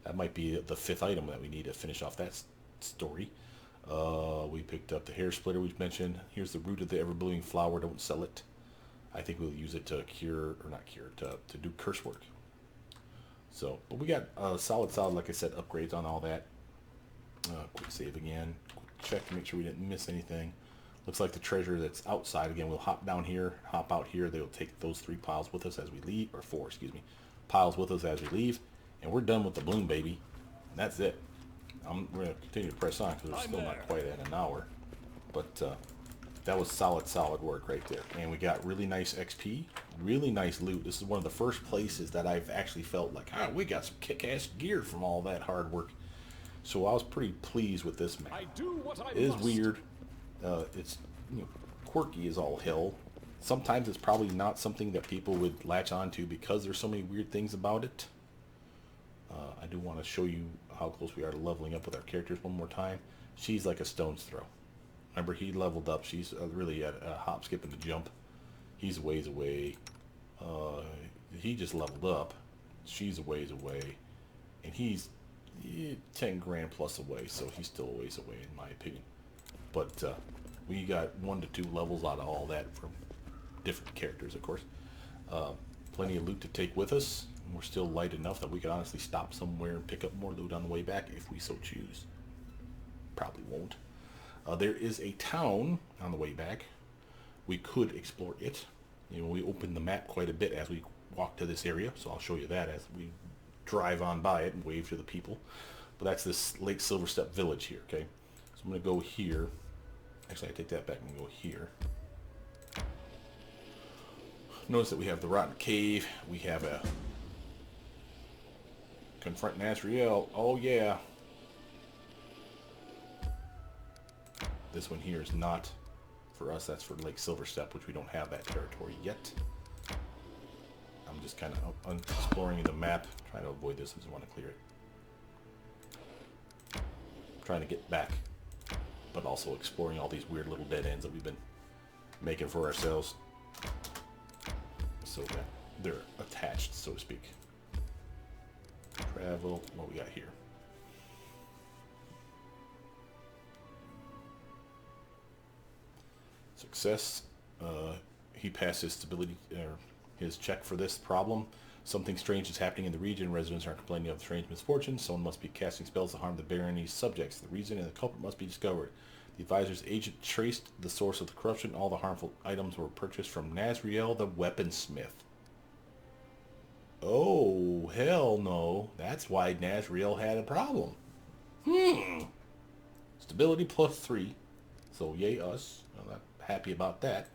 That might be the 5th item that we need to finish off that story. We picked up the Hair Splitter we've mentioned. Here's the Root of the Ever-Blooming Flower. Don't sell it. I think we'll use it to cure, or not cure, to do curse work. So, but we got solid, like I said, upgrades on all that. Quick save again. Quick check to make sure we didn't miss anything. Looks like the treasure that's outside. Again, we'll hop down here, hop out here. They'll take those 3 piles with us as we leave, or 4, excuse me, piles with us as we leave. And we're done with the bloom, baby. And that's it. We're going to continue to press on because we're still not quite at an hour. But that was solid work right there. And we got really nice XP, really nice loot. This is one of the first places that I've actually felt like, we got some kick-ass gear from all that hard work. So I was pretty pleased with this map. It is weird. It's quirky as all hell. Sometimes it's probably not something that people would latch on to because there's so many weird things about it. I do want to show you how close we are to leveling up with our characters one more time. She's like a stone's throw. Remember, he leveled up. She's really at a hop, skip, and a jump. He's a ways away. He just leveled up. She's a ways away. And he's 10 grand plus away, so he's still a ways away in my opinion. But we got 1 to 2 levels out of all that from different characters, of course. Plenty of loot to take with us. We're still light enough that we could honestly stop somewhere and pick up more loot on the way back if we so choose. probably won't. There is a town on the way back. We could explore it. You know, we opened the map quite a bit as we walk to this area, so I'll show you that as we drive on by it and wave to the people. But that's this Lake Silverstep village here, okay? So I'm going to go here. Actually, I take that back and go here. Notice that we have the Rotten Cave. We have a Confront Nazriel. Oh, yeah. This one here is not for us. That's for Lake Silverstep, which we don't have that territory yet. I'm just kind of exploring the map. Trying to avoid this. I just want to clear it. Trying to get back, but also exploring all these weird little dead ends that we've been making for ourselves, so that they're attached, so to speak. Travel. What we got here? Success. He passed his stability, his check for this problem. Something strange is happening in the region. Residents are complaining of strange misfortunes. Someone must be casting spells to harm the barony's subjects. The reason and the culprit must be discovered. The advisor's agent traced the source of the corruption. All the harmful items were purchased from Nazriel the weaponsmith. Oh, hell no. That's why Nazriel had a problem. Stability +3. So yay us. I'm not happy about that.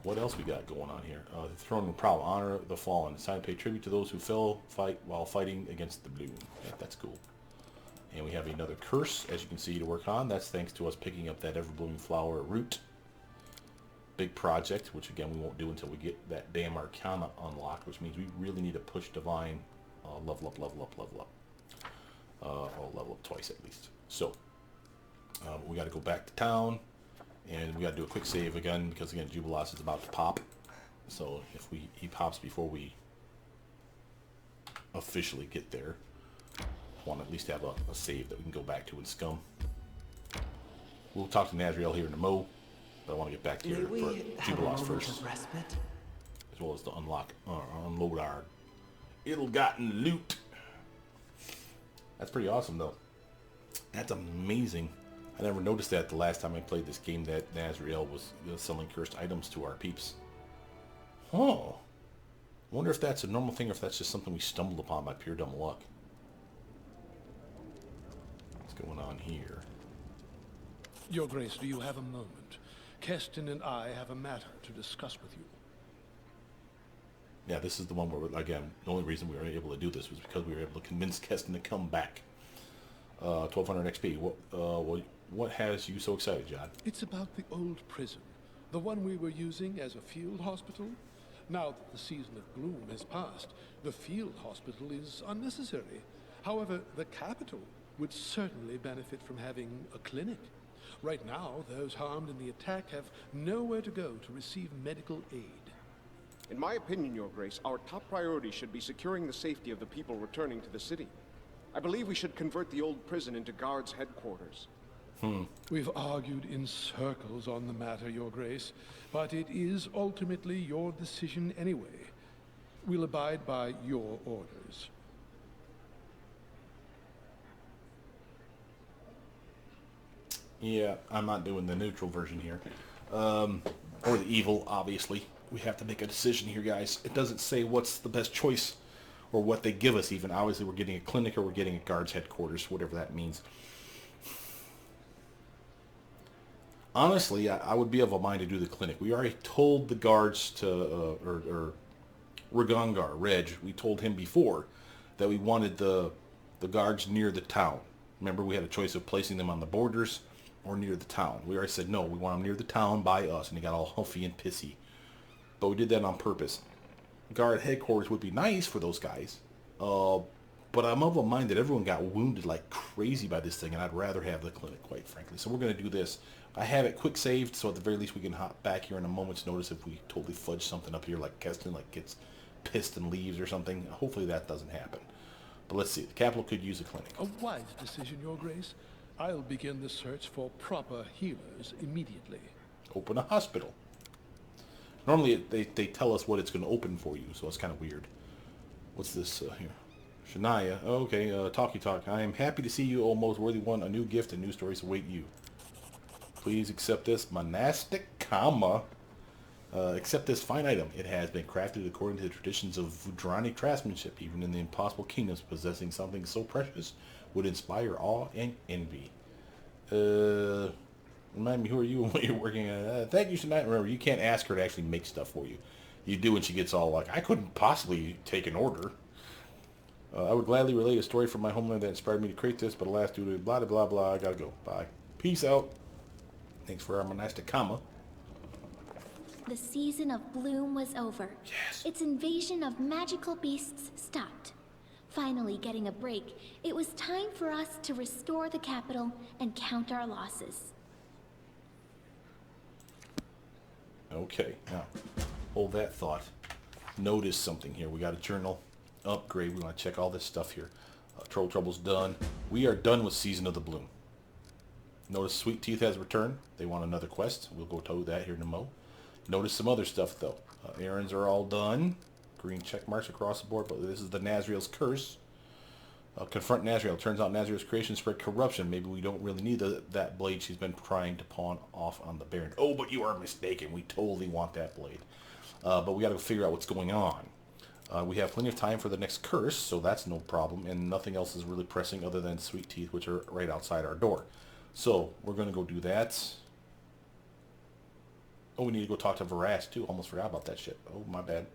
What else we got going on here? The throne of problem. Honor the fallen. It's time to pay tribute to those who fell while fighting against the blue. Yeah, that's cool. And we have another curse, as you can see, to work on. That's thanks to us picking up that ever-blooming flower root. Big project, which again we won't do until we get that damn Arcana unlocked, which means we really need to push Divine level up. I'll level up twice at least. So, we got to go back to town. And we got to do a quick save again, because again, Jubilos is about to pop. So if he pops before we officially get there, I want to at least have a save that we can go back to in Scum. We'll talk to Nazriel here in a mo, but I want to get back here for Jubilos first, as well as to unload our ill-gotten loot. That's pretty awesome, though. That's amazing. I never noticed that the last time I played this game, that Nazriel was selling cursed items to our peeps. Oh. I wonder if that's a normal thing or if that's just something we stumbled upon by pure dumb luck. What's going on here? Your Grace, do you have a moment? Keston and I have a matter to discuss with you. Yeah, this is the one where, again, the only reason we were able to do this was because we were able to convince Keston to come back. 1200 XP. What has you so excited, John? It's about the old prison, the one we were using as a field hospital. Now that the season of gloom has passed, the field hospital is unnecessary. However, the capital would certainly benefit from having a clinic. Right now, those harmed in the attack have nowhere to go to receive medical aid. In my opinion, Your Grace, our top priority should be securing the safety of the people returning to the city. I believe we should convert the old prison into guards' headquarters. We've argued in circles on the matter, Your Grace, but it is ultimately your decision anyway. We'll abide by your orders. Yeah, I'm not doing the neutral version here. Or the evil, obviously. We have to make a decision here, guys. It doesn't say what's the best choice or what they give us even. Obviously, we're getting a clinic or we're getting a guards headquarters, whatever that means. Honestly, I would be of a mind to do the clinic. We already told the guards to, or Ragongar, Reg, we told him before that we wanted the guards near the town. Remember, we had a choice of placing them on the borders or near the town. We already said, no, we want them near the town by us, and he got all huffy and pissy. But we did that on purpose. Guard headquarters would be nice for those guys, but I'm of a mind that everyone got wounded like crazy by this thing, and I'd rather have the clinic, quite frankly. So we're going to do this. I have it quick saved, so at the very least we can hop back here in a moment's notice if we totally fudge something up here, like Keston gets pissed and leaves or something. Hopefully that doesn't happen. But let's see. The capital could use a clinic. A wise decision, Your Grace. I'll begin the search for proper healers immediately. Open a hospital. Normally they tell us what it's going to open for you, so it's kind of weird. What's this here? Shania. Okay, talkie talk. I am happy to see you, O most worthy one. A new gift and new stories await you. Please accept this monastic comma. Accept this fine item. It has been crafted according to the traditions of Vudranic craftsmanship. Even in the impossible kingdoms, possessing something so precious would inspire awe and envy. Remind me, who are you and what you're working on? Thank you, Shania. Remember, you can't ask her to actually make stuff for you. You do, and she gets all like, I couldn't possibly take an order. I would gladly relate a story from my homeland that inspired me to create this, but alas, due to blah, blah, blah, I gotta go. Bye. Peace out. Thanks for our monastic comma. The season of bloom was over. Yes. Its invasion of magical beasts stopped. Finally getting a break, it was time for us to restore the capital and count our losses. Okay, now, hold that thought. Notice something here. We got a journal upgrade. We want to check all this stuff here. Troll Trouble's done. We are done with Season of the Bloom. Notice Sweet Teeth has returned. They want another quest. We'll go to that here in a mo. Notice some other stuff, though. Errands are all done. Green check marks across the board, but this is the Nazriel's curse. Confront Nazriel. Turns out Nazriel's creation spread corruption. Maybe we don't really need that blade she's been trying to pawn off on the Baron. Oh, but you are mistaken. We totally want that blade. But we got to figure out what's going on. We have plenty of time for the next curse, so that's no problem. And nothing else is really pressing other than Sweet Teeth, which are right outside our door. So we're going to go do that. Oh, we need to go talk to Dorraj, too. Almost forgot about that shit. Oh, my bad.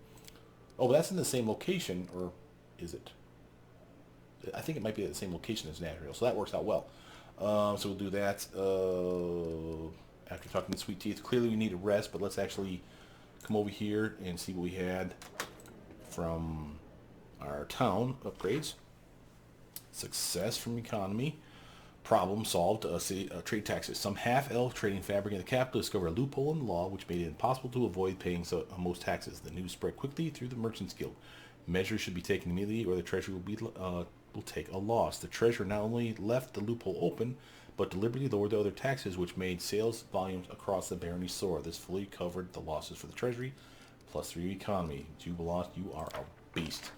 Oh, that's in the same location, or is it? I think it might be at the same location as Nazriel, so that works out well. So we'll do that after talking to Sweet Teeth. Clearly we need a rest, but let's actually come over here and see what we had from our town upgrades. Success from economy. Problem solved. Trade taxes. Some half-elf trading fabric in the capital discovered a loophole in the law which made it impossible to avoid paying most taxes. The news spread quickly through the Merchants Guild. Measures should be taken immediately or the treasury will take a loss. The treasurer not only left the loophole open, but deliberately lowered the other taxes, which made sales volumes across the barony soar. This fully covered the losses for the treasury, plus 3 economy. Jubilant, you are a beast.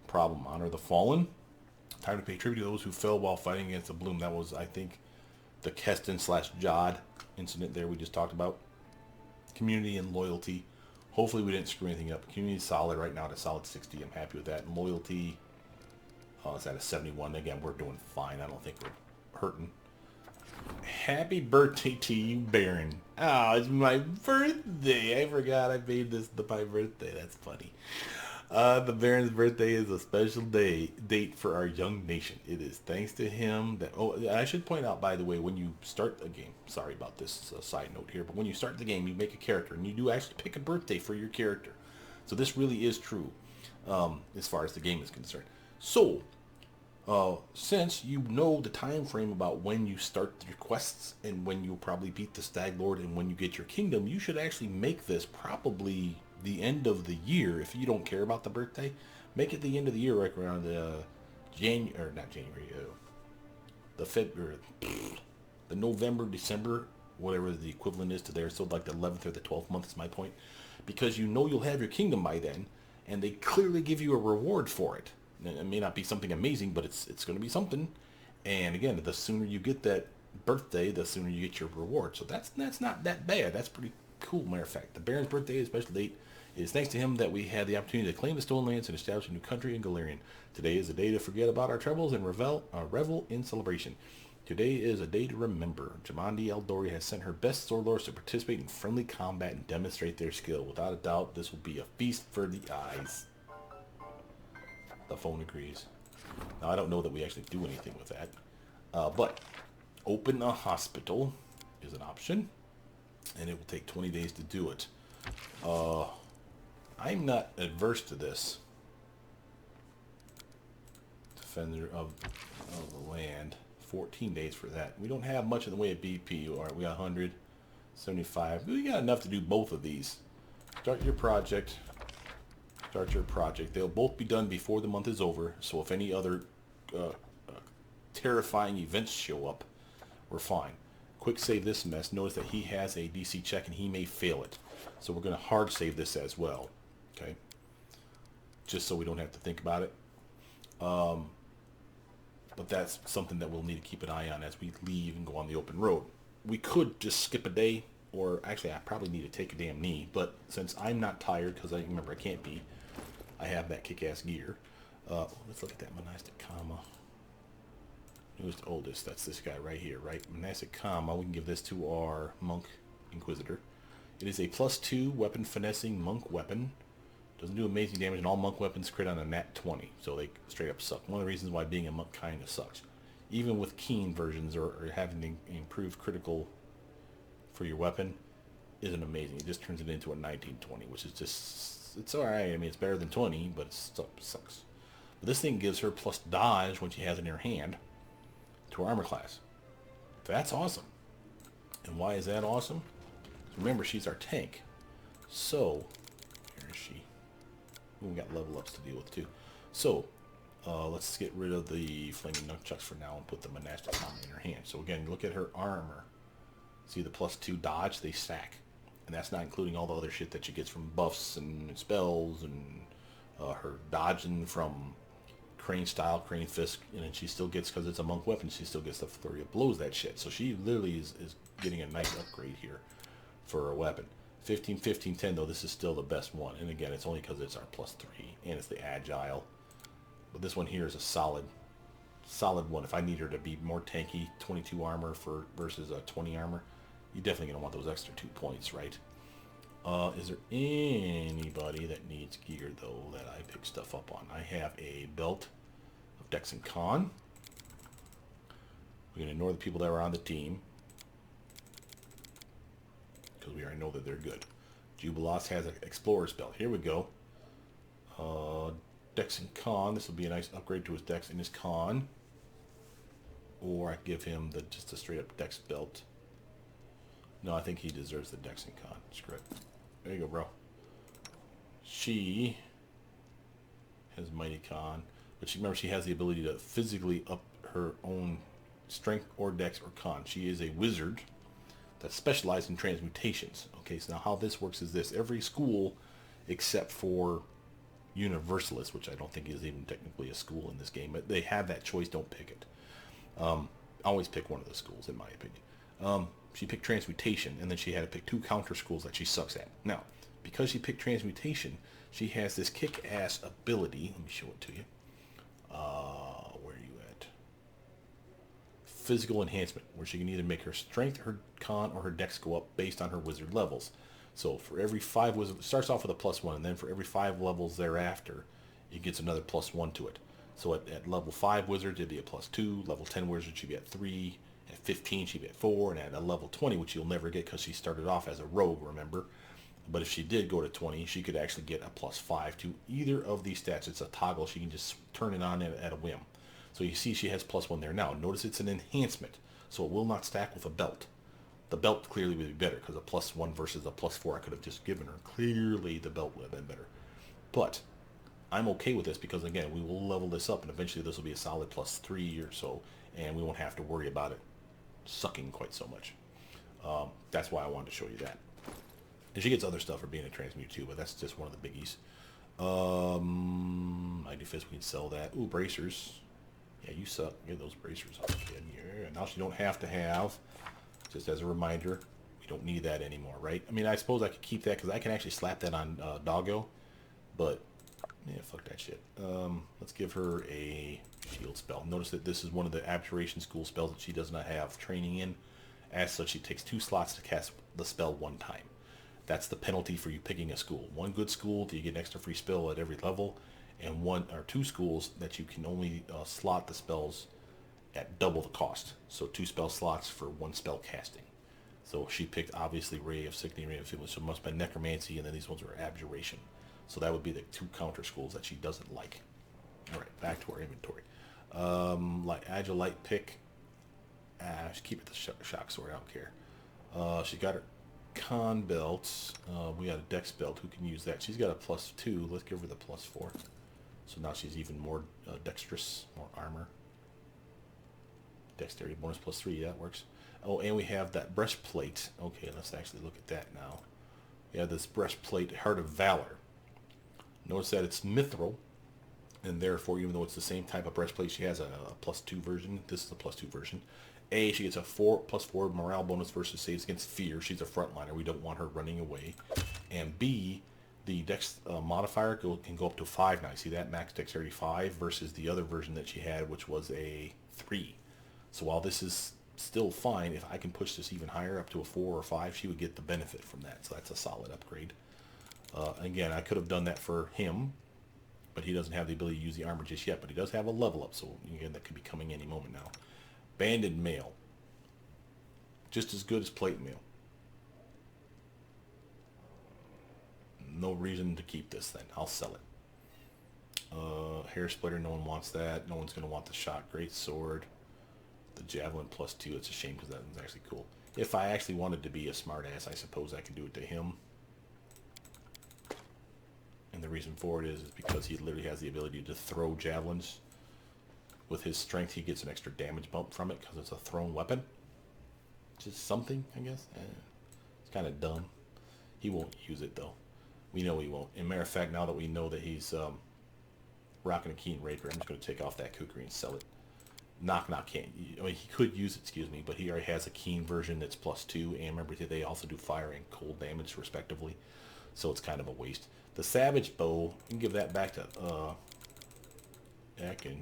Problem. Honor the fallen. Time to pay tribute to those who fell while fighting against the Bloom. That was, I think, the Keston/Jod incident there we just talked about. Community and loyalty. Hopefully we didn't screw anything up. Community is solid right now at a solid 60. I'm happy with that. And loyalty, it's at a 71. Again, we're doing fine. I don't think we're hurting. Happy birthday to you, Baron. Oh, it's my birthday. I forgot I made this my birthday. That's funny. The Baron's birthday is a special date for our young nation. It is thanks to him that... Oh, I should point out, by the way, when you start a game... Sorry about this side note here, but when you start the game, you make a character, and you do actually pick a birthday for your character. So this really is true, as far as the game is concerned. So, since you know the time frame about when you start your quests, and when you'll probably beat the Stag Lord, and when you get your kingdom, you should actually make this probably... the end of the year. If you don't care about the birthday, make it the end of the year, right around the the November, December, whatever the equivalent is to there. So like the 11th or the 12th month is my point, because you know you'll have your kingdom by then, and they clearly give you a reward for it. It may not be something amazing, but it's going to be something. And again, the sooner you get that birthday, the sooner you get your reward. So that's not that bad. That's pretty cool. Matter of fact, the Baron's birthday is a special date. It is thanks to him that we had the opportunity to claim the stolen lands and establish a new country in Galarian. Today is a day to forget about our troubles and revel in celebration. Today is a day to remember. Jamandi Eldori has sent her best sword lords to participate in friendly combat and demonstrate their skill. Without a doubt, this will be a feast for the eyes. The phone agrees. Now, I don't know that we actually do anything with that. But open a hospital is an option, and it will take 20 days to do it. I'm not adverse to this. Defender of the land. 14 days for that. We don't have much in the way of BP. All right, we got 175. We got enough to do both of these. Start your project. Start your project. They'll both be done before the month is over. So if any other terrifying events show up, we're fine. Quick save this mess. Notice that he has a DC check and he may fail it. So we're going to hard save this as well. Okay. Just so we don't have to think about it. But that's something that we'll need to keep an eye on as we leave and go on the open road. We could just skip a day, or actually I probably need to take a damn knee, but since I'm not tired, because I remember I can't be, I have that kick-ass gear. Let's look at that monastic comma. Newest oldest, that's this guy right here, right? Monastic comma, we can give this to our monk inquisitor. It is a +2 weapon finessing monk weapon. Doesn't do amazing damage, and all monk weapons crit on a nat 20, so they straight up suck. One of the reasons why being a monk kind of sucks. Even with keen versions or having the improved critical for your weapon isn't amazing. It just turns it into a 19-20, which is just, it's alright. I mean, it's better than 20, but it sucks. But this thing gives her plus dodge when she has it in her hand to her armor class. That's awesome. And why is that awesome? Remember, she's our tank. So, where is she? We got level ups to deal with too. So, let's get rid of the flaming nunchucks for now and put the monastic comma in her hand. So again, look at her armor. See the +2 dodge? They stack. And that's not including all the other shit that she gets from buffs and spells and her dodging from crane style, crane fist, and then she still gets, because it's a monk weapon, she still gets the flurry of blows, that shit. So she literally is getting a nice upgrade here for her weapon. 15, 15, 10 though, this is still the best one. And again, it's only because it's our +3 and it's the agile. But this one here is a solid one. If I need her to be more tanky, 22 armor versus 20 armor, you're definitely going to want those extra 2 points, right? Is there anybody that needs gear though that I pick stuff up on? I have a belt of Dex and Con. We're going to ignore the people that were on the team, because we already know that they're good. Jubilos has an explorer's belt. Here we go. Dex and Con. This will be a nice upgrade to his Dex and his Con. Or I give him just a straight up Dex belt. No, I think he deserves the Dex and Con. Screw it. There you go, bro. She has Mighty Con, but remember, she has the ability to physically up her own strength or Dex or Con. She is a wizard that specializes in transmutations. Okay, so now how this works is this. Every school, except for Universalist, which I don't think is even technically a school in this game, but they have that choice. Don't pick it. Always pick one of the schools, in my opinion. She picked Transmutation, and then she had to pick 2 counter schools that she sucks at. Now, because she picked Transmutation, she has this kick-ass ability. Let me show it to you. Where are you at? Physical Enhancement, where she can either make her strength, her con, or her dex go up based on her wizard levels. So for every 5 wizard, it starts off with a +1, and then for every 5 levels thereafter, it gets another +1 to it. So at level 5 wizard, it'd be a +2. Level 10 wizard, she'd be at 3. At 15, she'd be at 4. And at a level 20, which you'll never get because she started off as a rogue, remember? But if she did go to 20, she could actually get a +5 to either of these stats. It's a toggle. She can just turn it on at a whim. So you see she has +1 there. Now, notice it's an enhancement, so it will not stack with a belt. The belt clearly would be better, because a +1 versus a +4 I could have just given her. Clearly the belt would have been better. But I'm okay with this because, again, we will level this up, and eventually this will be a solid +3 or so, and we won't have to worry about it sucking quite so much. That's why I wanted to show you that. And she gets other stuff for being a transmute too, but that's just one of the biggies. Mighty Fist, we can sell that. Ooh, bracers. Yeah, you suck. Get those bracers off, kid. Yeah, now she don't have to have. Just as a reminder, we don't need that anymore, right? I mean, I suppose I could keep that because I can actually slap that on Doggo, but yeah, fuck that shit. Let's give her a shield spell. Notice that this is one of the Abjuration School spells that she does not have training in. As such, she takes 2 slots to cast the spell 1 time. That's the penalty for you picking a school. 1 good school, you get an extra free spell at every level, and 1 or 2 schools that you can only slot the spells at double the cost. So 2 spell slots for 1 spell casting. So she picked, obviously, Ray of Sickening, Ray of Feeling, so it must have been Necromancy, and then these ones were Abjuration. So that would be the 2 counter schools that she doesn't like. Alright, back to our inventory. Like Agile Light pick. Just keep it the shock sword, I don't care. She got her con belts. We got a dex belt. Who can use that? She's got a +2. Let's give her the +4. So now she's even more dexterous, more armor. Dexterity bonus +3. That works. Oh, and we have that breastplate. Okay, let's actually look at that now. We have this breastplate, Heart of Valor. Notice that it's mithril, And therefore, even though it's the same type of breastplate, she has a +2 version. This is a +2 version. A, she gets a +4 morale bonus versus saves against fear. She's a frontliner. We don't want her running away. And B, the dex modifier can go up to 5 now. You see that? Max dexterity 5 versus the other version that she had, which was a 3. So while this is still fine, if I can push this even higher up to a 4 or 5, she would get the benefit from that. So that's a solid upgrade. Again, I could have done that for him, but he doesn't have the ability to use the armor just yet. But he does have a level up, so again, that could be coming any moment now. Banded mail. Just as good as plate mail. No reason to keep this then. I'll sell it. Hair splitter, no one wants that. No one's going to want the shot great sword. The javelin +2, it's a shame because that one's actually cool. If I actually wanted to be a smart ass, I suppose I could do it to him. And the reason for it is because he literally has the ability to throw javelins. With his strength, he gets an extra damage bump from it because it's a thrown weapon. Just something, I guess. It's kind of dumb. He won't use it, though. We know he won't. As a matter of fact, now that we know that he's rocking a keen rapier, I'm just going to take off that kukri and sell it. Knock can't. I mean, he could use it, excuse me, but he already has a keen version that's +2. And remember, they also do fire and cold damage, respectively. So it's kind of a waste. The Savage Bow, you can give that back to Ekin,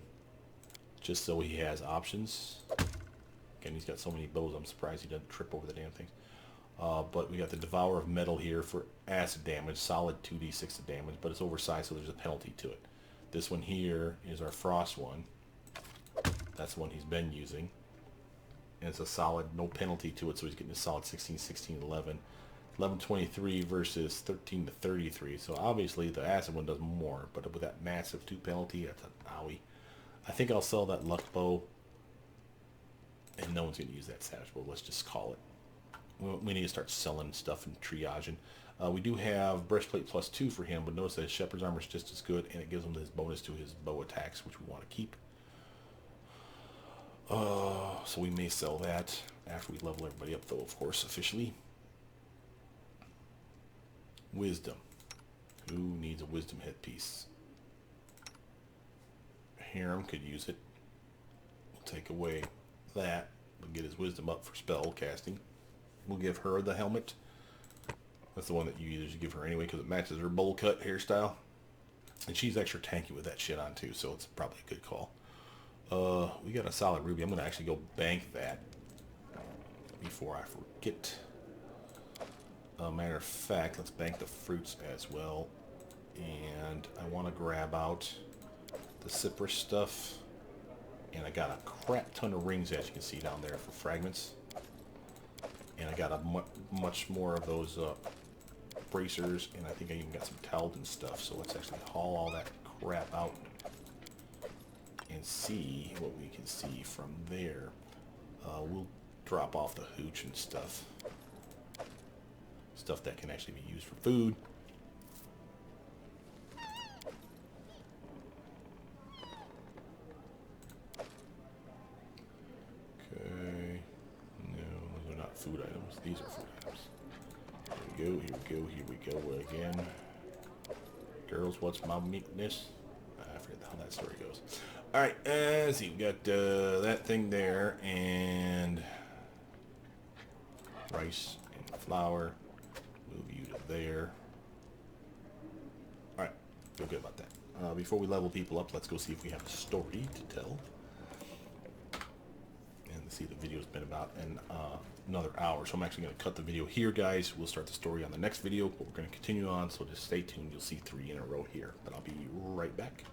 just so he has options. Again, he's got so many bows, I'm surprised he doesn't trip over the damn things. But we got the Devourer of Metal here for acid damage, solid 2d6 of damage, but it's oversized, so there's a penalty to it. This one here is our Frost one. That's the one he's been using. And it's a solid, no penalty to it, so he's getting a solid 16, 16, 11. 1123 versus 13 to 33. So obviously the acid one does more, but with that massive 2 penalty, that's an owie. I think I'll sell that luck bow, and no one's going to use that savage bow. Let's just call it. We need to start selling stuff and triaging. We do have breastplate +2 for him, but notice that his shepherd's armor is just as good, and it gives him this bonus to his bow attacks, which we want to keep. So we may sell that after we level everybody up, though, of course, officially. Wisdom. Who needs a wisdom headpiece? Harem could use it. We'll take away that. We'll get his wisdom up for spell casting. We'll give her the helmet. That's the one that you usually give her anyway because it matches her bowl cut hairstyle. And she's extra tanky with that shit on too, so it's probably a good call. We got a solid ruby. I'm going to actually go bank that before I forget. Matter of fact, let's bank the fruits as well. And I want to grab out the cypress stuff. And I got a crap ton of rings, as you can see down there, for fragments. And I got a much more of those bracers, and I think I even got some Talden stuff. So let's actually haul all that crap out and see what we can see from there. We'll drop off the hooch and stuff. Stuff that can actually be used for food. Okay. No, those are not food items. These are food items. Here we go, here we go, here we go again. Girls, what's my meekness? I forget how that story goes. Alright, let's see. We got that thing there, and rice and flour. Move you to there. Alright, feel good about that. Before we level people up, let's go see if we have a story to tell. And see, the video's been about another hour, so I'm actually going to cut the video here, guys. We'll start the story on the next video, but we're going to continue on, so just stay tuned. You'll see 3 in a row here, but I'll be right back.